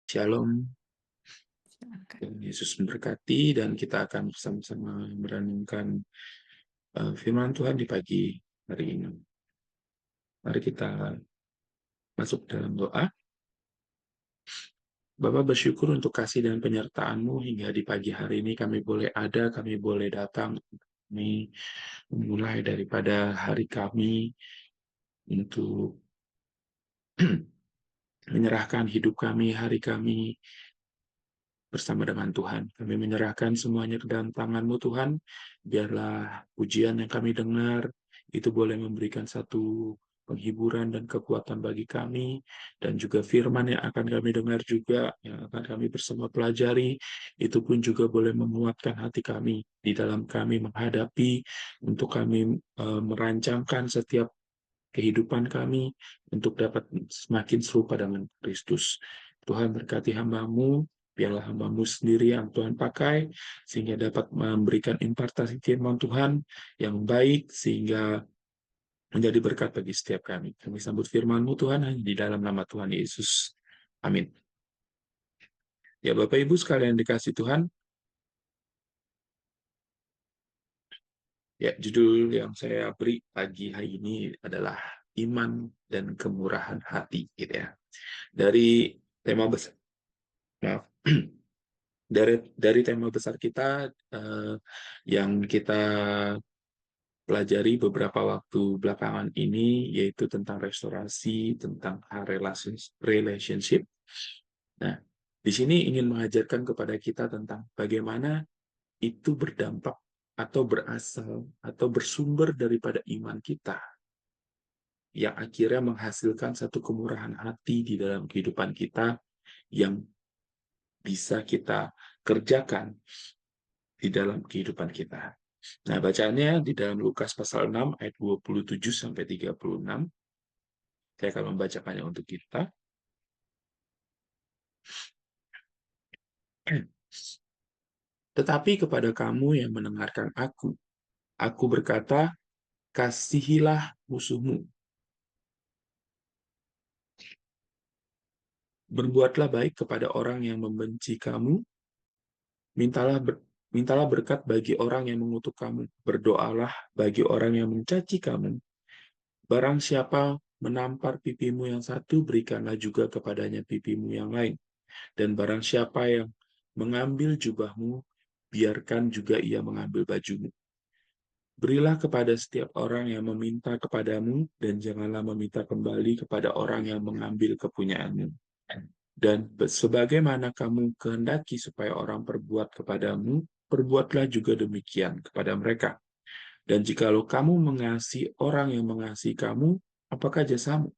Shalom, Silakan. Tuhan Yesus memberkati, dan kita akan bersama-sama merenungkan firman Tuhan di pagi hari ini. Mari kita masuk dalam doa. Bapa, bersyukur untuk kasih dan penyertaan-Mu hingga di pagi hari ini kami boleh ada, kami boleh datang, kami memulai daripada hari kami untuk menyerahkan hidup kami, hari kami bersama dengan Tuhan. Kami menyerahkan semuanya ke dalam tangan-Mu, Tuhan. Biarlah pujian yang kami dengar itu boleh memberikan satu penghiburan dan kekuatan bagi kami, dan juga firman yang akan kami dengar juga, yang akan kami bersama pelajari, itu pun juga boleh menguatkan hati kami di dalam kami menghadapi, untuk kami merancangkan setiap kehidupan kami untuk dapat semakin serupa dengan Kristus. Tuhan berkati hamba-Mu, biarlah hamba-Mu sendiri yang Tuhan pakai, sehingga dapat memberikan impartasi firman Tuhan yang baik, sehingga menjadi berkat bagi setiap kami. Kami sambut firman-Mu, Tuhan, hanya di dalam nama Tuhan Yesus. Amin. Ya, Bapak Ibu sekalian dikasih Tuhan, ya, judul yang saya beri pagi hari ini adalah iman dan kemurahan hati, gitu ya. Dari tema besar, maaf, dari tema besar kita yang kita pelajari beberapa waktu belakangan ini, yaitu tentang restorasi, tentang relationship. Nah, di sini ingin mengajarkan kepada kita tentang bagaimana itu berdampak atau berasal atau bersumber daripada iman kita, yang akhirnya menghasilkan satu kemurahan hati di dalam kehidupan kita yang bisa kita kerjakan di dalam kehidupan kita. Nah, bacaannya di dalam Lukas pasal 6 ayat 27 sampai 36. Saya akan membacakannya untuk kita. Tetapi kepada kamu yang mendengarkan aku berkata, kasihilah musuhmu. Berbuatlah baik kepada orang yang membenci kamu. Mintalah berkat bagi orang yang mengutuk kamu. Berdoalah bagi orang yang mencaci kamu. Barang siapa menampar pipimu yang satu, berikanlah juga kepadanya pipimu yang lain. Dan barang siapa yang mengambil jubahmu, biarkan juga ia mengambil bajumu. Berilah kepada setiap orang yang meminta kepadamu, dan janganlah meminta kembali kepada orang yang mengambil kepunyaanmu. Dan sebagaimana kamu kehendaki supaya orang perbuat kepadamu, perbuatlah juga demikian kepada mereka. Dan jikalau kamu mengasihi orang yang mengasihi kamu, apakah jasamu?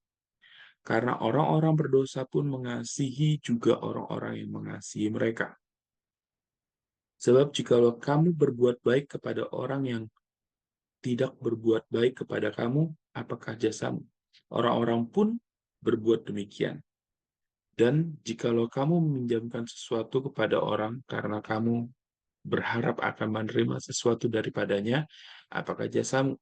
Karena orang-orang berdosa pun mengasihi juga orang-orang yang mengasihi mereka. Sebab jikalau kamu berbuat baik kepada orang yang tidak berbuat baik kepada kamu, apakah jasamu? Orang-orang pun berbuat demikian. Dan jikalau kamu meminjamkan sesuatu kepada orang karena kamu berharap akan menerima sesuatu daripadanya, apakah jasamu?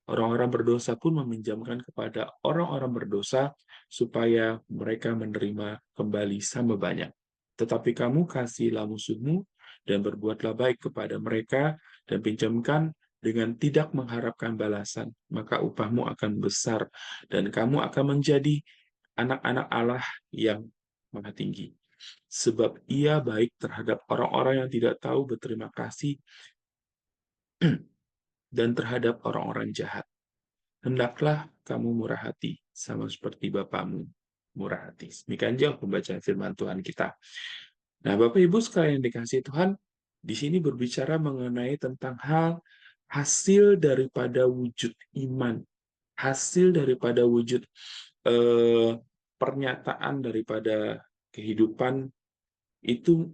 Orang-orang berdosa pun meminjamkan kepada orang-orang berdosa supaya mereka menerima kembali sama banyak. Tetapi kamu kasihilah musuhmu dan berbuatlah baik kepada mereka dan pinjamkan dengan tidak mengharapkan balasan, maka upahmu akan besar dan kamu akan menjadi anak-anak Allah yang Maha Tinggi. Sebab ia baik terhadap orang-orang yang tidak tahu berterima kasih dan terhadap orang-orang jahat. Hendaklah kamu murah hati, sama seperti Bapamu murah hati. Demikian jauh pembacaan firman Tuhan kita. Nah, Bapak Ibu sekalian yang dikasihi Tuhan, di sini berbicara mengenai tentang hasil daripada wujud iman, hasil daripada wujud pernyataan daripada kehidupan itu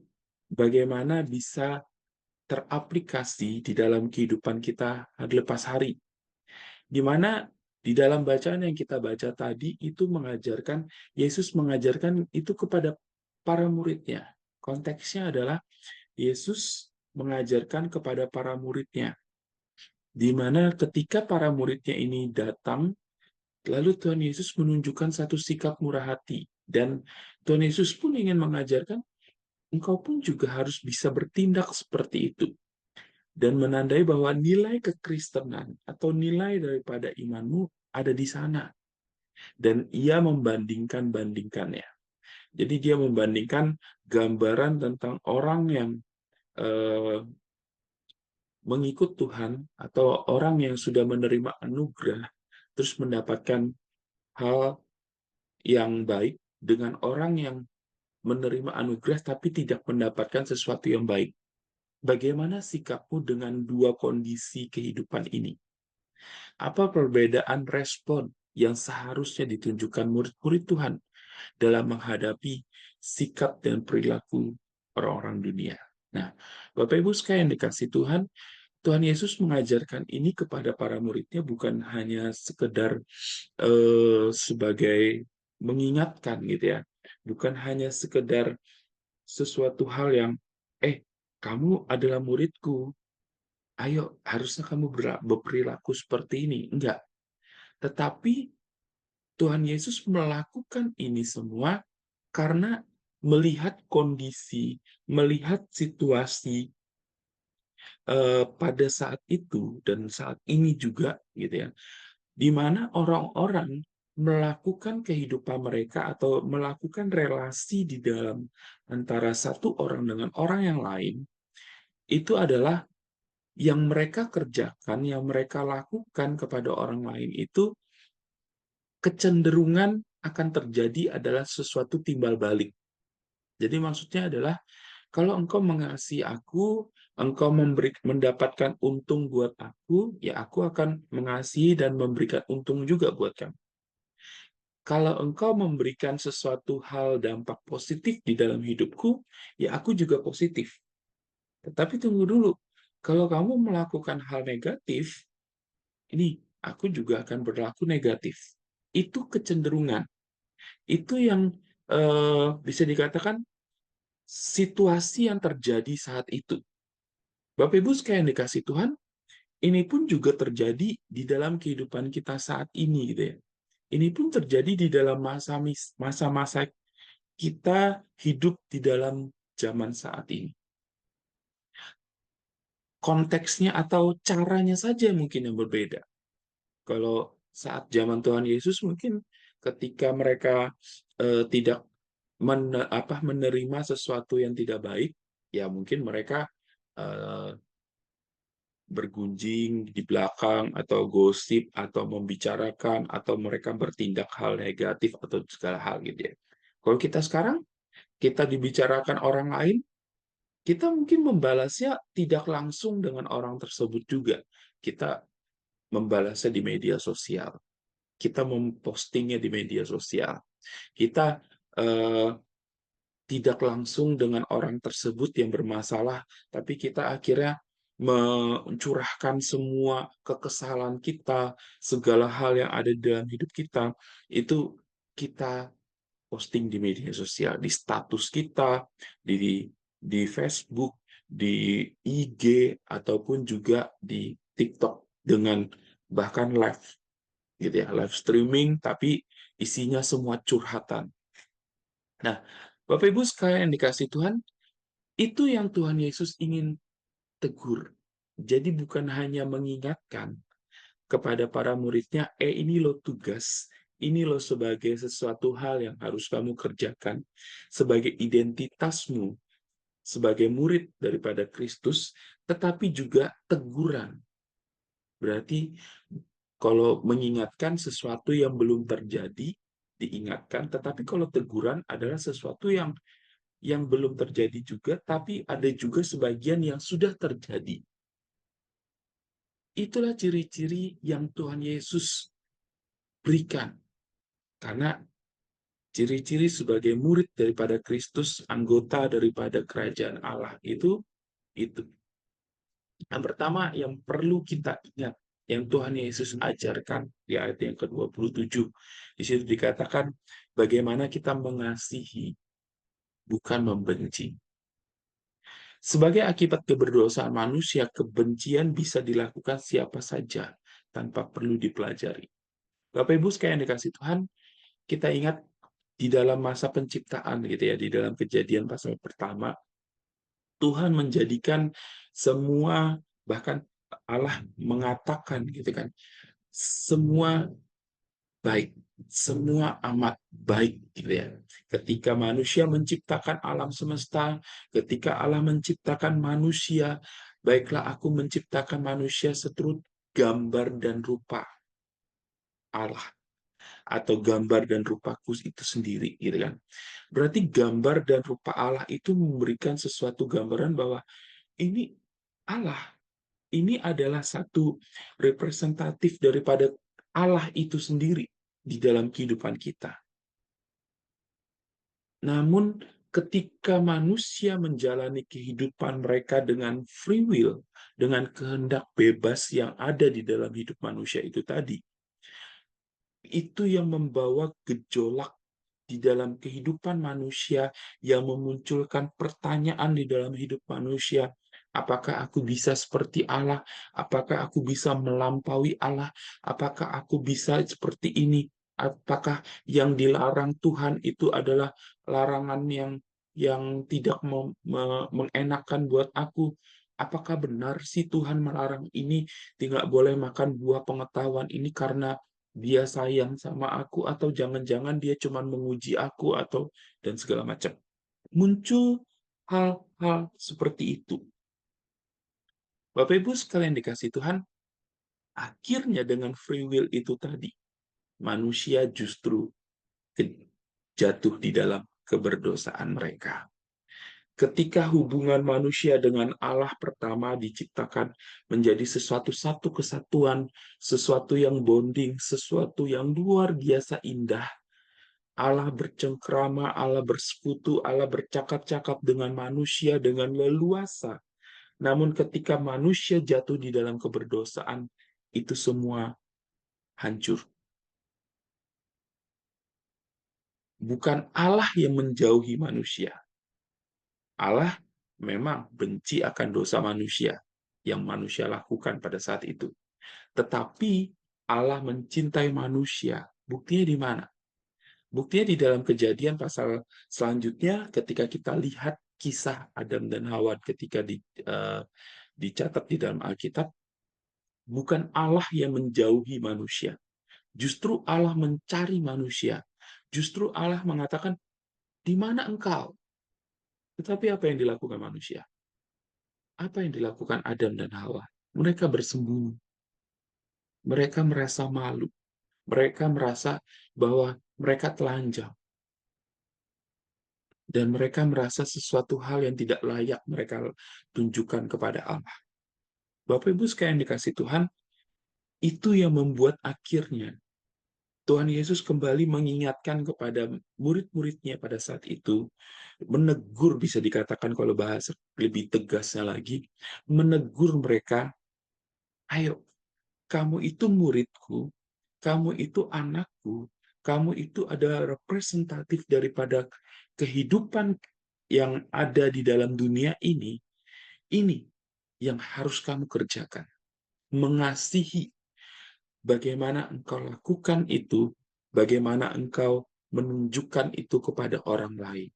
bagaimana bisa teraplikasi di dalam kehidupan kita hari lepas hari. Di mana di dalam bacaan yang kita baca tadi itu mengajarkan, Yesus mengajarkan itu kepada para muridnya. Konteksnya adalah Yesus mengajarkan kepada para muridnya, di mana ketika para muridnya ini datang, lalu Tuhan Yesus menunjukkan satu sikap murah hati. Dan Tuhan Yesus pun ingin mengajarkan, engkau pun juga harus bisa bertindak seperti itu. Dan menandai bahwa nilai kekristenan atau nilai daripada imanmu ada di sana. Dan ia membandingkan-bandingkannya. Jadi dia membandingkan gambaran tentang orang yang eh, mengikut Tuhan atau orang yang sudah menerima anugerah terus mendapatkan hal yang baik dengan orang yang menerima anugerah tapi tidak mendapatkan sesuatu yang baik. Bagaimana sikapmu dengan dua kondisi kehidupan ini? Apa perbedaan respon yang seharusnya ditunjukkan murid-murid Tuhan dalam menghadapi sikap dan perilaku orang-orang dunia? Nah, Bapak Ibu sekalian dikasih Tuhan, Tuhan Yesus mengajarkan ini kepada para muridnya bukan hanya sekedar sebagai mengingatkan gitu ya, bukan hanya sekedar sesuatu hal yang kamu adalah muridku, ayo harusnya kamu berperilaku seperti ini. Enggak, tetapi Tuhan Yesus melakukan ini semua karena melihat kondisi, melihat situasi pada saat itu dan saat ini juga gitu ya, di mana orang-orang melakukan kehidupan mereka atau melakukan relasi di dalam antara satu orang dengan orang yang lain, itu adalah yang mereka kerjakan, yang mereka lakukan kepada orang lain itu kecenderungan akan terjadi adalah sesuatu timbal balik. Jadi maksudnya adalah kalau engkau mengasihi aku, engkau mendapatkan untung buat aku, ya aku akan mengasihi dan memberikan untung juga buat kamu. Kalau engkau memberikan sesuatu hal dampak positif di dalam hidupku, ya aku juga positif. Tetapi tunggu dulu, kalau kamu melakukan hal negatif, ini aku juga akan berlaku negatif. Itu kecenderungan. Itu yang bisa dikatakan situasi yang terjadi saat itu. Bapak Ibu sekalian dikasih Tuhan, ini pun juga terjadi di dalam kehidupan kita saat ini gitu ya. Ini pun terjadi di dalam masa-masa kita hidup di dalam zaman saat ini. Konteksnya atau caranya saja mungkin yang berbeda. Kalau saat zaman Tuhan Yesus mungkin ketika mereka tidak menerima sesuatu yang tidak baik, ya mungkin mereka eh, bergunjing di belakang atau gosip atau membicarakan atau mereka bertindak hal negatif atau segala hal gitu ya. Kalau kita sekarang kita dibicarakan orang lain, kita mungkin membalasnya tidak langsung dengan orang tersebut juga. Kita membalasnya di media sosial. Kita mempostingnya di media sosial. Kita eh, tidak langsung dengan orang tersebut yang bermasalah, tapi kita akhirnya mencurahkan semua kekesalan kita, segala hal yang ada di dalam hidup kita, itu kita posting di media sosial, di status kita, di Facebook, di IG, ataupun juga di TikTok, dengan bahkan live, gitu ya, live streaming, tapi isinya semua curhatan. Nah, Bapak Ibu sekalian yang dikasih Tuhan, itu yang Tuhan Yesus ingin tegur. Jadi bukan hanya mengingatkan kepada para muridnya, ini loh tugas, ini loh sebagai sesuatu hal yang harus kamu kerjakan, sebagai identitasmu, sebagai murid daripada Kristus, tetapi juga teguran. Berarti kalau mengingatkan sesuatu yang belum terjadi, diingatkan, tetapi kalau teguran adalah sesuatu yang belum terjadi juga, tapi ada juga sebagian yang sudah terjadi. Itulah ciri-ciri yang Tuhan Yesus berikan. Karena ciri-ciri sebagai murid daripada Kristus, anggota daripada kerajaan Allah itu. Yang pertama yang perlu kita ingat, yang Tuhan Yesus ajarkan di ayat yang ke-27. Di situ dikatakan bagaimana kita mengasihi, bukan membenci. Sebagai akibat keberdosaan manusia, kebencian bisa dilakukan siapa saja tanpa perlu dipelajari. Bapak Ibu sekalian dikasih Tuhan, kita ingat di dalam masa penciptaan gitu ya, di dalam Kejadian pasal pertama, Tuhan menjadikan semua, bahkan Allah mengatakan gitu kan, semua baik, semua amat baik gitu ya. Ketika manusia menciptakan alam semesta, ketika Allah menciptakan manusia, baiklah aku menciptakan manusia seturut gambar dan rupa Allah, atau gambar dan rupaku itu sendiri gitu kan. Berarti gambar dan rupa Allah itu memberikan sesuatu gambaran bahwa ini Allah, ini adalah satu representatif daripada Allah itu sendiri di dalam kehidupan kita. Namun ketika manusia menjalani kehidupan mereka dengan free will, dengan kehendak bebas yang ada di dalam hidup manusia itu tadi, itu yang membawa gejolak di dalam kehidupan manusia, yang memunculkan pertanyaan di dalam hidup manusia. Apakah aku bisa seperti Allah? Apakah aku bisa melampaui Allah? Apakah aku bisa seperti ini? Apakah yang dilarang Tuhan itu adalah larangan yang tidak mengenakan buat aku? Apakah benar sih Tuhan melarang ini, tidak boleh makan buah pengetahuan ini karena dia sayang sama aku, atau jangan-jangan dia cuma menguji aku, atau dan segala macam. Muncul hal-hal seperti itu. Bapak Ibu sekalian dikasih Tuhan, akhirnya dengan free will itu tadi, manusia justru jatuh di dalam keberdosaan mereka. Ketika hubungan manusia dengan Allah pertama diciptakan menjadi satu kesatuan, sesuatu yang bonding, sesuatu yang luar biasa indah, Allah bercengkrama, Allah bersekutu, Allah bercakap-cakap dengan manusia dengan leluasa. Namun ketika manusia jatuh di dalam keberdosaan, itu semua hancur. Bukan Allah yang menjauhi manusia. Allah memang benci akan dosa manusia yang manusia lakukan pada saat itu. Tetapi Allah mencintai manusia. Buktinya di mana? Buktinya di dalam Kejadian pasal selanjutnya, ketika kita lihat kisah Adam dan Hawa ketika dicatat di dalam Alkitab, bukan Allah yang menjauhi manusia. Justru Allah mencari manusia. Justru Allah mengatakan, di mana engkau? Tetapi apa yang dilakukan manusia? Apa yang dilakukan Adam dan Hawa? Mereka bersembunyi. Mereka merasa malu. Mereka merasa bahwa mereka telanjang. Dan mereka merasa sesuatu hal yang tidak layak mereka tunjukkan kepada Allah. Bapak Ibu sekalian dikasih Tuhan, itu yang membuat akhirnya Tuhan Yesus kembali mengingatkan kepada murid-muridnya pada saat itu, menegur, bisa dikatakan kalau bahasa lebih tegasnya lagi, menegur mereka, ayo, kamu itu muridku, kamu itu anakku, kamu itu adalah representatif daripada kehidupan yang ada di dalam dunia ini yang harus kamu kerjakan. Mengasihi. Bagaimana engkau lakukan itu, bagaimana engkau menunjukkan itu kepada orang lain.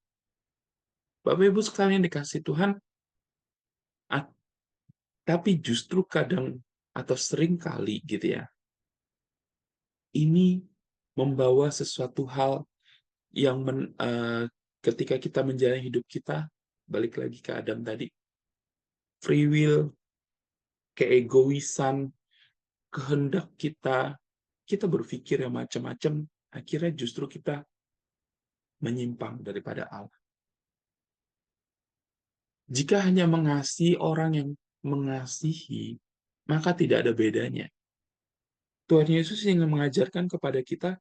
Bapak Ibu sekalian dikasih Tuhan, tapi justru kadang atau sering kali gitu ya, ini membawa sesuatu hal yang ketika kita menjalani hidup kita, balik lagi ke Adam tadi, free will, keegoisan, kehendak kita berpikir yang macam-macam, akhirnya justru kita menyimpang daripada Allah. Jika hanya mengasihi orang yang mengasihi, maka tidak ada bedanya. Tuhan Yesus ingin mengajarkan kepada kita,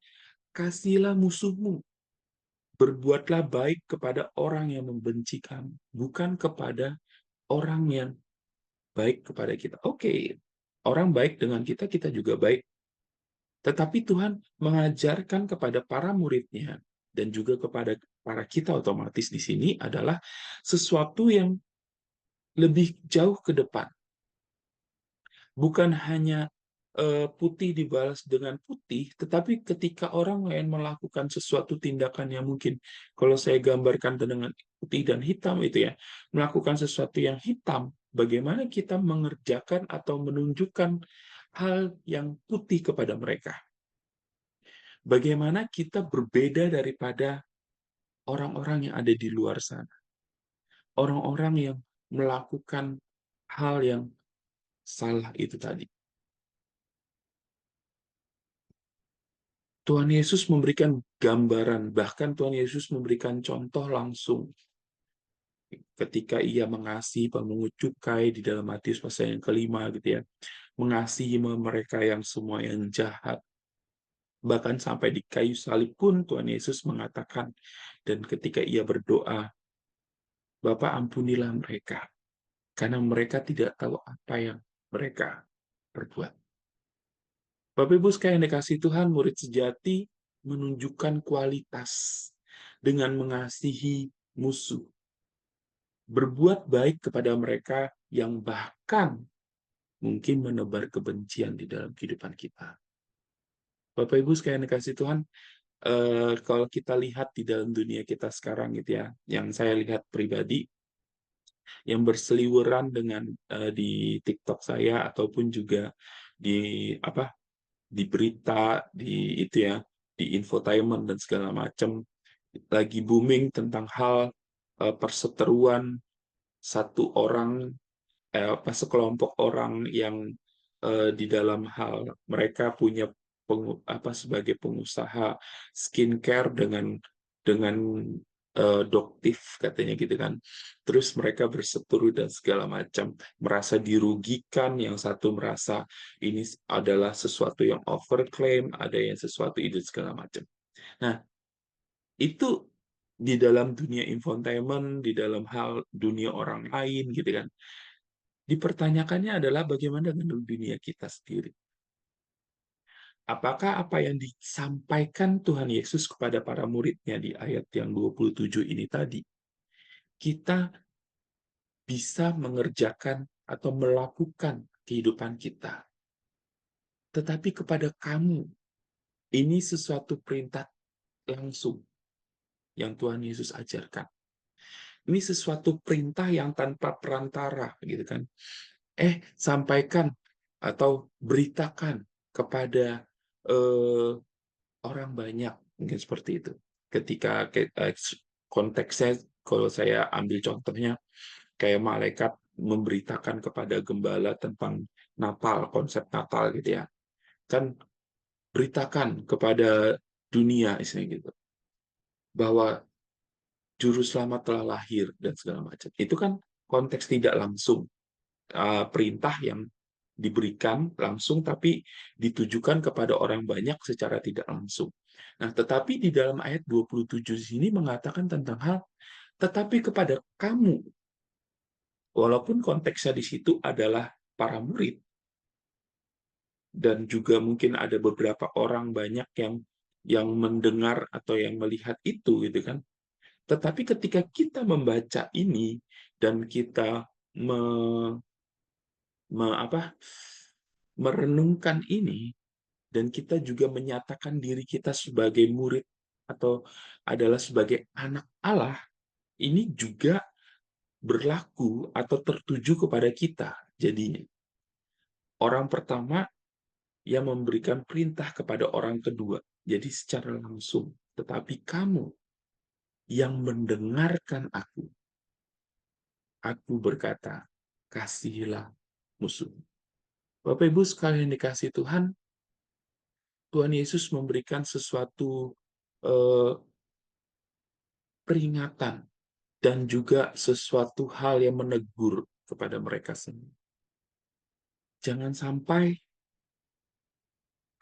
kasihilah musuhmu, berbuatlah baik kepada orang yang membenci kamu, bukan kepada orang yang baik kepada kita. Oke, orang baik dengan kita, kita juga baik. Tetapi Tuhan mengajarkan kepada para muridnya dan juga kepada para kita otomatis di sini adalah sesuatu yang lebih jauh ke depan. Bukan hanya putih dibalas dengan putih, tetapi ketika orang lain melakukan sesuatu tindakan yang mungkin kalau saya gambarkan dengan putih dan hitam itu ya, melakukan sesuatu yang hitam, bagaimana kita mengerjakan atau menunjukkan hal yang putih kepada mereka? Bagaimana kita berbeda daripada orang-orang yang ada di luar sana? Orang-orang yang melakukan hal yang salah itu tadi. Tuhan Yesus memberikan gambaran, bahkan Tuhan Yesus memberikan contoh langsung ketika ia mengasihi pemungut cukai di dalam Matius pasal yang kelima gitu ya, mengasihi mereka yang semua yang jahat. Bahkan sampai di kayu salib pun Tuhan Yesus mengatakan, dan ketika ia berdoa, Bapa ampunilah mereka, karena mereka tidak tahu apa yang mereka perbuat. Bapak Ibu sekalian dikasih Tuhan, murid sejati menunjukkan kualitas dengan mengasihi musuh. Berbuat baik kepada mereka yang bahkan mungkin menebar kebencian di dalam kehidupan kita. Bapak Ibu sekalian dikasih Tuhan, kalau kita lihat di dalam dunia kita sekarang gitu ya, yang saya lihat pribadi, yang berseliweran dengan di TikTok saya ataupun juga di apa di berita, di itu ya, di infotainment dan segala macam, lagi booming tentang hal perseteruan satu orang, sekelompok orang yang di dalam hal mereka punya sebagai pengusaha skincare dengan doktif katanya gitu kan. Terus mereka berseteru dan segala macam, merasa dirugikan, yang satu merasa ini adalah sesuatu yang overclaim, ada yang sesuatu itu segala macam. Nah, itu di dalam dunia infotainment, di dalam hal dunia orang lain gitu kan. Dipertanyakannya adalah bagaimana dengan dunia kita sendiri? Apakah apa yang disampaikan Tuhan Yesus kepada para muridnya di ayat yang 27 ini tadi, kita bisa mengerjakan atau melakukan kehidupan kita? Tetapi kepada kamu, ini sesuatu perintah langsung yang Tuhan Yesus ajarkan. Ini sesuatu perintah yang tanpa perantara, gitu kan? Sampaikan atau beritakan kepada eh, orang banyak, mungkin seperti itu. Ketika konteksnya, kalau saya ambil contohnya, kayak malaikat memberitakan kepada gembala tentang Natal, konsep Natal gitu ya. Kan beritakan kepada dunia, istilahnya gitu, bahwa juru selamat telah lahir dan segala macam. Itu kan konteks tidak langsung, perintah yang diberikan langsung tapi ditujukan kepada orang banyak secara tidak langsung. Nah, tetapi di dalam ayat 27 sini mengatakan tentang hal tetapi kepada kamu, walaupun konteksnya di situ adalah para murid dan juga mungkin ada beberapa orang banyak yang mendengar atau yang melihat itu gitu kan. Tetapi ketika kita membaca ini dan kita me, me, apa, merenungkan ini, dan kita juga menyatakan diri kita sebagai murid atau adalah sebagai anak Allah, ini juga berlaku atau tertuju kepada kita. Jadinya, orang pertama yang memberikan perintah kepada orang kedua, jadi secara langsung. Tetapi kamu yang mendengarkan aku berkata, kasihilah musuh. Bapak Ibu sekalian dikasih Tuhan, Tuhan Yesus memberikan sesuatu eh, peringatan dan juga sesuatu hal yang menegur kepada mereka semua. Jangan sampai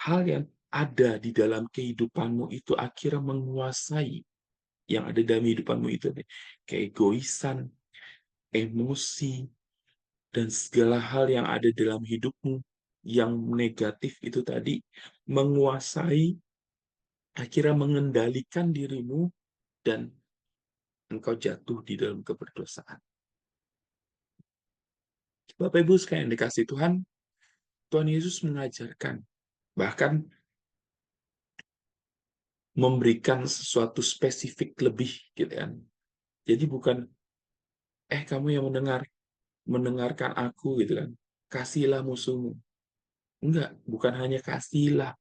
hal yang ada di dalam kehidupanmu itu akhirnya menguasai yang ada dalam kehidupanmu itu. Keegoisan, emosi, dan segala hal yang ada dalam hidupmu yang negatif itu tadi menguasai, akhirnya mengendalikan dirimu, dan engkau jatuh di dalam keberdosaan. Bapak Ibu sekalian dikasih Tuhan, Tuhan Yesus mengajarkan, bahkan memberikan sesuatu spesifik lebih gitu kan. Jadi bukan kamu yang mendengarkan aku gitu kan. Kasihilah musuhmu. Enggak, bukan hanya kasihilah,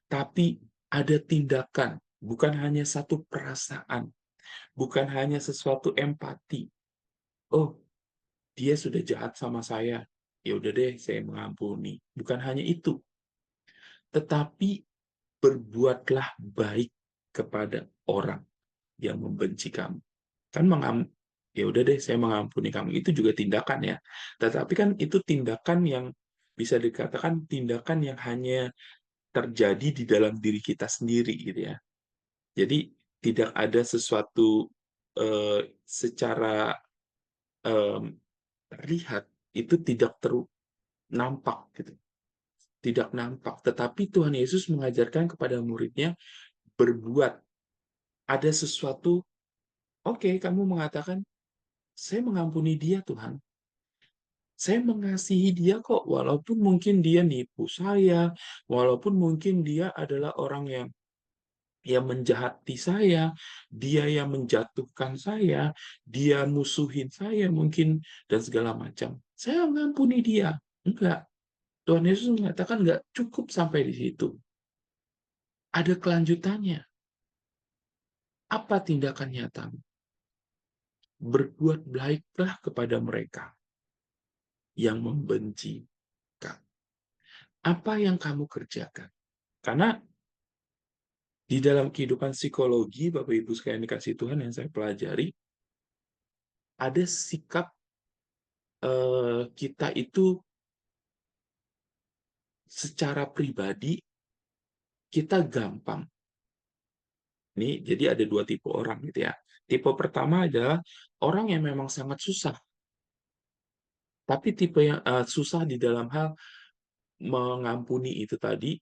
tapi ada tindakan, bukan hanya satu perasaan, bukan hanya sesuatu empati. Oh, dia sudah jahat sama saya. Ya udah deh, saya mengampuni. Bukan hanya itu, tetapi berbuatlah baik kepada orang yang membenci kamu. Kan ya udah deh, saya mengampuni kamu. Itu juga tindakan ya. Tetapi kan itu tindakan yang bisa dikatakan tindakan yang hanya terjadi di dalam diri kita sendiri gitu ya. Jadi tidak ada sesuatu secara terlihat itu tidak nampak gitu. Tidak nampak, tetapi Tuhan Yesus mengajarkan kepada muridnya berbuat. Ada sesuatu, oke, kamu mengatakan, saya mengampuni dia Tuhan. Saya mengasihi dia kok, walaupun mungkin dia nipu saya, walaupun mungkin dia adalah orang yang menjahati saya, dia yang menjatuhkan saya, dia musuhin saya mungkin, dan segala macam. Saya mengampuni dia. Enggak. Tuhan Yesus mengatakan enggak cukup sampai di situ. Ada kelanjutannya. Apa tindakan nyatamu? Berbuat baiklah kepada mereka yang membenci kamu. Apa yang kamu kerjakan? Karena di dalam kehidupan psikologi, Bapak Ibu sekalian dikasih Tuhan yang saya pelajari, ada sikap kita itu secara pribadi, kita gampang. Nih, jadi ada dua tipe orang gitu ya. Tipe pertama adalah orang yang memang sangat susah. Tapi tipe yang susah di dalam hal mengampuni itu tadi,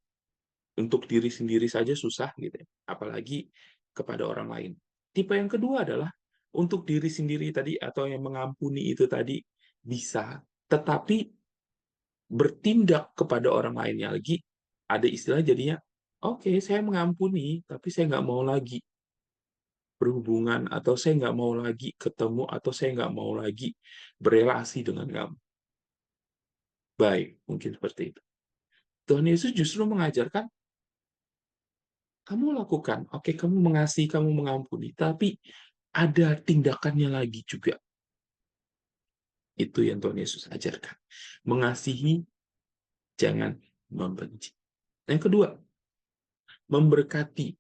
untuk diri sendiri saja susah gitu ya, apalagi kepada orang lain. Tipe yang kedua adalah untuk diri sendiri tadi atau yang mengampuni itu tadi bisa, tetapi bertindak kepada orang lainnya lagi ada istilah jadinya, oke, saya mengampuni, tapi saya nggak mau lagi berhubungan atau saya nggak mau lagi ketemu atau saya nggak mau lagi berelasi dengan kamu. Baik, mungkin seperti itu. Tuhan Yesus justru mengajarkan kamu lakukan, oke, kamu mengasihi, kamu mengampuni, tapi ada tindakannya lagi juga. Itu yang Tuhan Yesus ajarkan. Mengasihi, jangan membenci. Yang kedua, memberkati,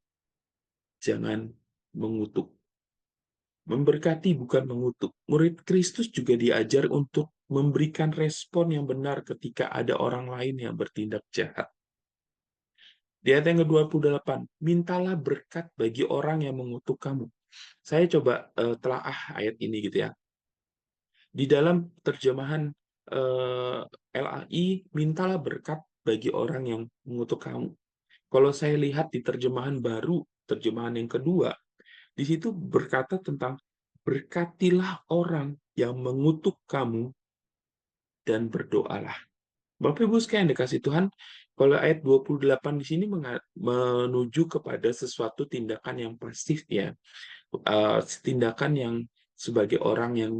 jangan mengutuk. Memberkati bukan mengutuk. Murid Kristus juga diajar untuk memberikan respon yang benar ketika ada orang lain yang bertindak jahat. Di ayat yang ke-28, mintalah berkat bagi orang yang mengutuk kamu. Saya coba telaah ayat ini gitu ya. Di dalam terjemahan LAI, mintalah berkat bagi orang yang mengutuk kamu. Kalau saya lihat di terjemahan baru, terjemahan yang kedua, di situ berkata tentang berkatilah orang yang mengutuk kamu dan berdoalah. Bapak Ibu sekalian dikasih Tuhan, kalau ayat 28 di sini menuju kepada sesuatu tindakan yang pasif ya. Tindakan yang sebagai orang yang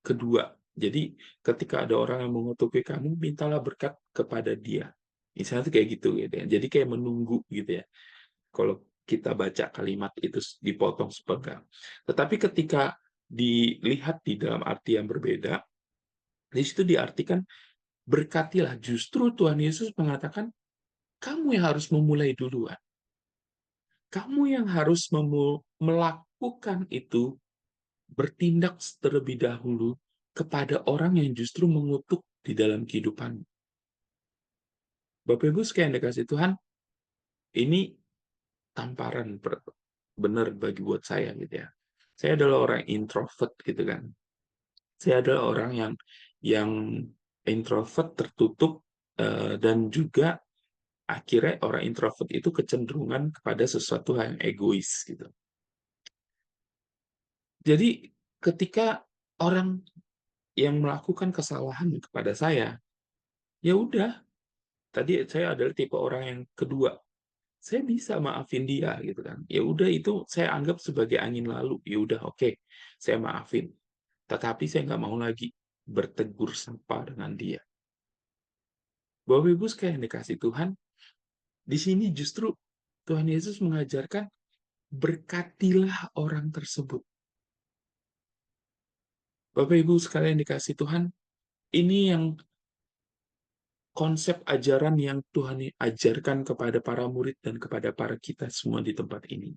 kedua. Jadi ketika ada orang yang mengutuki kamu, mintalah berkat kepada dia. Misalnya kayak gitu gitu ya. Jadi kayak menunggu gitu ya. Kalau kita baca kalimat itu dipotong sepenggal. Tetapi ketika dilihat di dalam arti yang berbeda, di situ diartikan berkatilah. Justru Tuhan Yesus mengatakan, kamu yang harus memulai duluan. Kamu yang harus melakukan itu, bertindak terlebih dahulu kepada orang yang justru mengutuk di dalam kehidupan. Bapak Ibu sekalian dikasih Tuhan, ini tamparan benar bagi buat saya gitu ya. Saya adalah orang introvert gitu kan. Saya adalah orang yang introvert, tertutup, dan juga akhirnya orang introvert itu kecenderungan kepada sesuatu yang egois gitu. Jadi ketika orang yang melakukan kesalahan kepada saya, ya udah, tadi saya adalah tipe orang yang kedua. Saya bisa maafin dia gitu kan. Ya udah itu saya anggap sebagai angin lalu. Ya udah oke, saya maafin. Tetapi saya nggak mau lagi bertegur sapa dengan dia. Bapak Ibu sekalian dikasih Tuhan, di sini justru Tuhan Yesus mengajarkan berkatilah orang tersebut. Bapak Ibu sekalian dikasih Tuhan, ini yang konsep ajaran yang Tuhan ajarkan kepada para murid dan kepada para kita semua di tempat ini.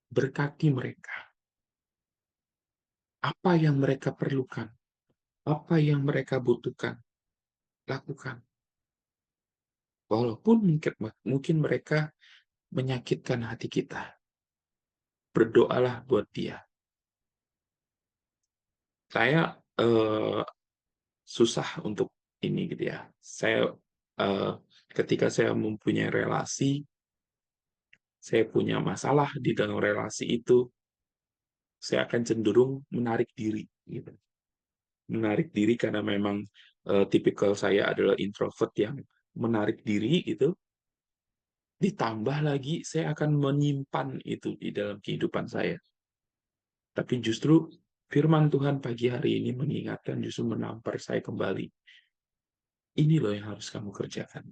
Berkati mereka. Apa yang mereka perlukan, apa yang mereka butuhkan, lakukan. Walaupun mungkin mereka menyakitkan hati kita. Berdoalah buat dia. Saya susah untuk ini gitu ya. Saya eh, ketika saya mempunyai relasi, saya punya masalah di dalam relasi itu, saya akan cenderung menarik diri gitu. Menarik diri karena memang tipikal saya adalah introvert yang menarik diri itu. Ditambah lagi saya akan menyimpan itu di dalam kehidupan saya. Tapi justru firman Tuhan pagi hari ini mengingatkan, justru menampar saya kembali. Ini loh yang harus kamu kerjakan.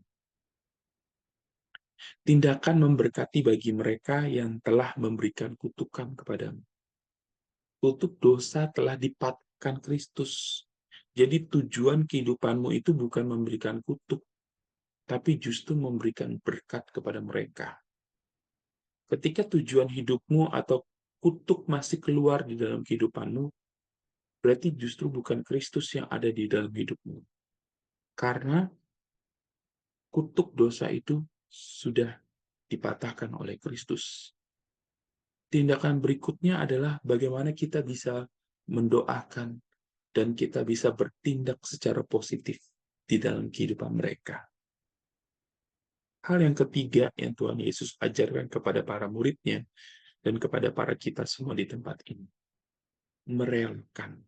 Tindakan memberkati bagi mereka yang telah memberikan kutukan kepadamu. Kutuk dosa telah dipatahkan Kristus. Jadi tujuan kehidupanmu itu bukan memberikan kutuk, tapi justru memberikan berkat kepada mereka. Ketika tujuan hidupmu atau kutuk masih keluar di dalam kehidupanmu, berarti justru bukan Kristus yang ada di dalam hidupmu. Karena kutuk dosa itu sudah dipatahkan oleh Kristus. Tindakan berikutnya adalah bagaimana kita bisa mendoakan dan kita bisa bertindak secara positif di dalam kehidupan mereka. Hal yang ketiga yang Tuhan Yesus ajarkan kepada para muridnya dan kepada para kita semua di tempat ini. Merelakan,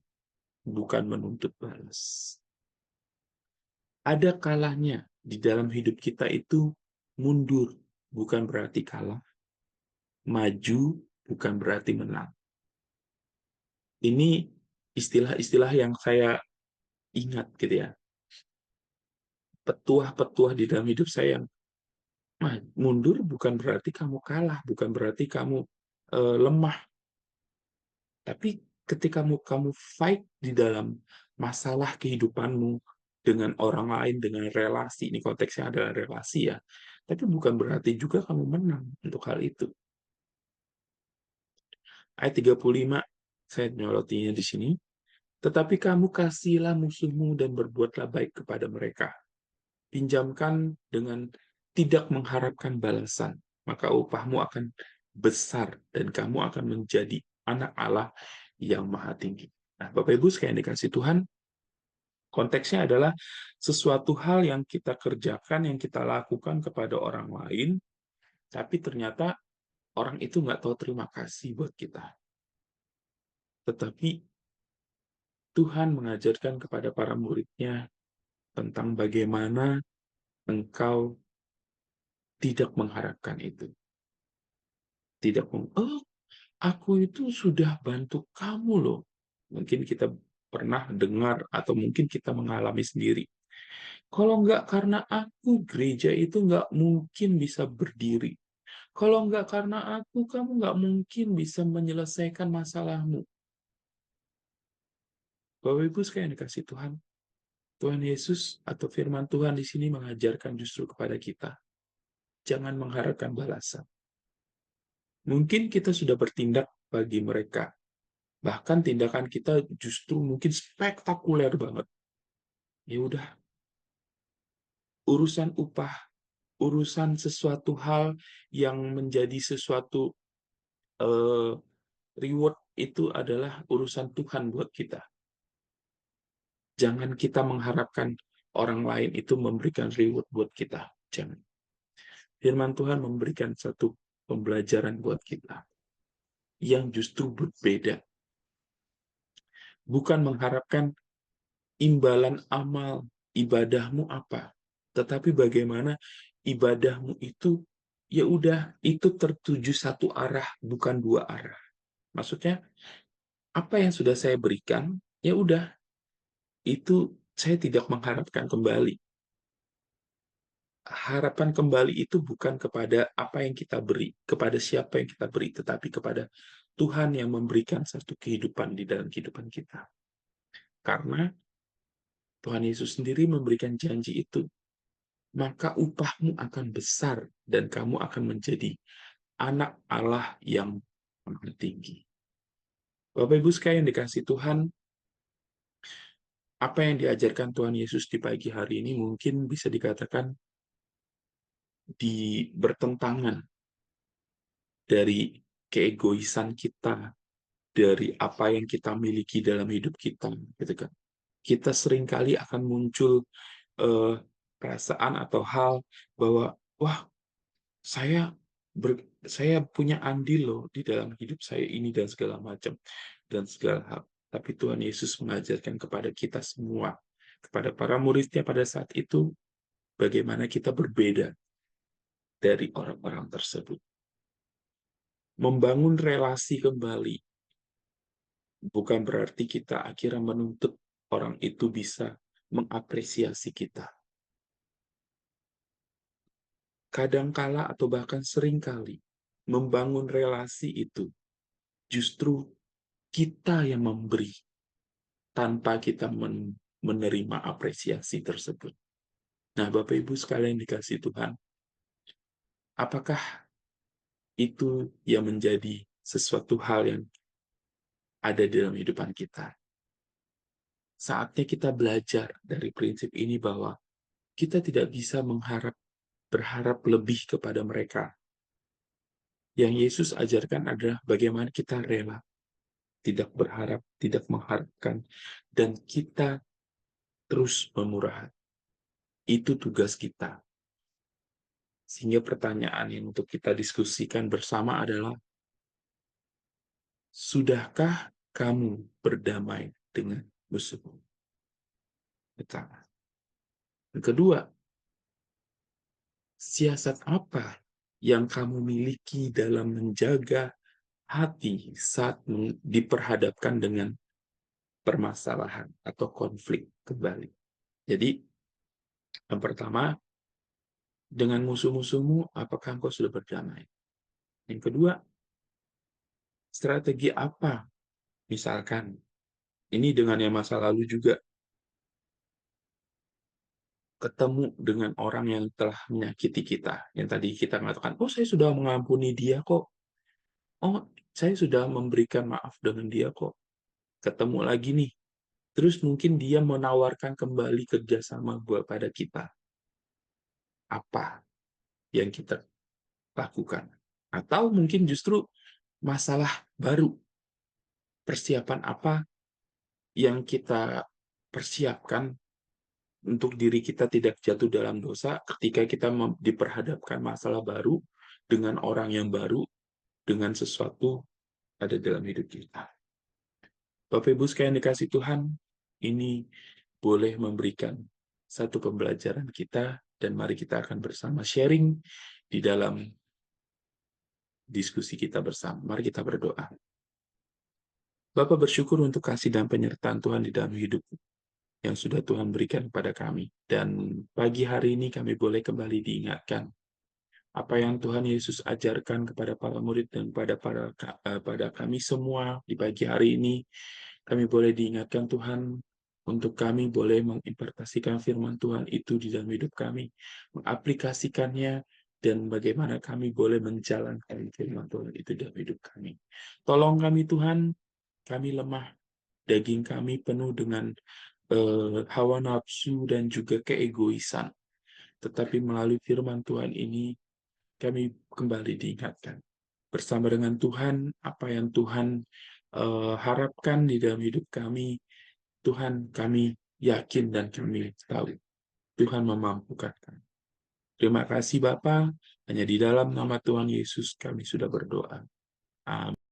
bukan menuntut balas. Ada kalanya di dalam hidup kita itu mundur, bukan berarti kalah. Maju, bukan berarti menang. Ini istilah-istilah yang saya ingat gitu ya. Petuah-petuah di dalam hidup saya yang mundur bukan berarti kamu kalah, bukan berarti kamu lemah. Tapi ketika kamu fight di dalam masalah kehidupanmu dengan orang lain, dengan relasi, ini konteksnya adalah relasi ya, tapi bukan berarti juga kamu menang untuk hal itu. Ayat 35, saya nyolotinya di sini. Tetapi kamu kasihilah musuhmu dan berbuatlah baik kepada mereka. Pinjamkan dengan tidak mengharapkan balasan, maka upahmu akan besar dan kamu akan menjadi anak Allah yang maha tinggi. Nah, Bapak Ibu sekalian dikasih Tuhan, konteksnya adalah sesuatu hal yang kita kerjakan, yang kita lakukan kepada orang lain, tapi ternyata orang itu nggak tahu terima kasih buat kita. Tetapi Tuhan mengajarkan kepada para muridnya tentang bagaimana engkau tidak mengharapkan itu. Tidak aku itu sudah bantu kamu loh. Mungkin kita pernah dengar atau mungkin kita mengalami sendiri. Kalau nggak karena aku, gereja itu nggak mungkin bisa berdiri. Kalau nggak karena aku, kamu nggak mungkin bisa menyelesaikan masalahmu. Bapak Ibu sekalian dikasih Tuhan, Tuhan Yesus atau firman Tuhan di sini mengajarkan justru kepada kita, jangan mengharapkan balasan. Mungkin kita sudah bertindak bagi mereka, bahkan tindakan kita justru mungkin spektakuler banget. Ya udah, urusan upah, urusan sesuatu hal yang menjadi sesuatu eh, reward itu adalah urusan Tuhan buat kita. Jangan kita mengharapkan orang lain itu memberikan reward buat kita. Jangan. Firman Tuhan memberikan satu pembelajaran buat kita yang justru berbeda. Bukan mengharapkan imbalan amal ibadahmu apa, tetapi bagaimana ibadahmu itu, ya udah, itu tertuju satu arah, bukan dua arah. Maksudnya, apa yang sudah saya berikan, ya udah, itu saya tidak mengharapkan kembali. Harapan kembali itu bukan kepada apa yang kita beri, kepada siapa yang kita beri, tetapi kepada Tuhan yang memberikan satu kehidupan di dalam kehidupan kita. Karena Tuhan Yesus sendiri memberikan janji itu, maka upahmu akan besar dan kamu akan menjadi anak Allah yang maha tinggi. Bapak Ibu sekalian dikasih Tuhan, apa yang diajarkan Tuhan Yesus di pagi hari ini mungkin bisa dikatakan bertentangan dari keegoisan kita, dari apa yang kita miliki dalam hidup kita, gitu kan. Kita seringkali akan muncul eh, perasaan atau hal bahwa, wah, saya saya punya andil loh di dalam hidup saya ini dan segala macam dan segala hal. Tapi Tuhan Yesus mengajarkan kepada kita semua, kepada para muridnya pada saat itu, bagaimana kita berbeda dari orang-orang tersebut. Membangun relasi kembali bukan berarti kita akhirnya menuntut orang itu bisa mengapresiasi kita. Kadangkala atau bahkan seringkali membangun relasi itu justru kita yang memberi tanpa kita menerima apresiasi tersebut. Nah, Bapak Ibu sekalian dikasih Tuhan, apakah itu yang menjadi sesuatu hal yang ada dalam kehidupan kita? Saatnya kita belajar dari prinsip ini bahwa kita tidak bisa berharap lebih kepada mereka. Yang Yesus ajarkan adalah bagaimana kita rela, tidak berharap, tidak mengharapkan, dan kita terus memurah hati. Itu tugas kita. Sehingga pertanyaan yang untuk kita diskusikan bersama adalah, sudahkah kamu berdamai dengan musuhmu? Pertama. Yang kedua, siasat apa yang kamu miliki dalam menjaga hati saat diperhadapkan dengan permasalahan atau konflik kembali? Jadi, yang pertama, dengan musuh-musuhmu, apakah engkau sudah berdamai? Yang kedua, strategi apa? Misalkan, ini dengan yang masa lalu juga, ketemu dengan orang yang telah menyakiti kita. Yang tadi kita mengatakan, oh saya sudah mengampuni dia kok. Oh, saya sudah memberikan maaf dengan dia kok. Ketemu lagi nih. Terus mungkin dia menawarkan kembali kerjasama pada kita. Apa yang kita lakukan? Atau mungkin justru masalah baru. Persiapan apa yang kita persiapkan untuk diri kita tidak jatuh dalam dosa ketika kita diperhadapkan masalah baru dengan orang yang baru, dengan sesuatu ada dalam hidup kita. Bapak Ibu sekalian dikasih Tuhan, ini boleh memberikan satu pembelajaran kita, dan mari kita akan bersama sharing di dalam diskusi kita bersama. Mari kita berdoa. Bapak bersyukur untuk kasih dan penyertaan Tuhan di dalam hidup yang sudah Tuhan berikan kepada kami. Dan pagi hari ini kami boleh kembali diingatkan apa yang Tuhan Yesus ajarkan kepada para murid dan pada kami semua di pagi hari ini. Kami boleh diingatkan Tuhan untuk kami boleh menginterpretasikan firman Tuhan itu di dalam hidup kami, mengaplikasikannya, dan bagaimana kami boleh menjalankan firman Tuhan itu dalam hidup kami. Tolong kami Tuhan, kami lemah, daging kami penuh dengan hawa nafsu dan juga keegoisan. Tetapi melalui firman Tuhan ini, kami kembali diingatkan. Bersama dengan Tuhan, apa yang Tuhan harapkan di dalam hidup kami, Tuhan kami yakin dan kami tahu. Tuhan memampukan kami. Terima kasih Bapa, hanya di dalam nama Tuhan Yesus kami sudah berdoa. Amin.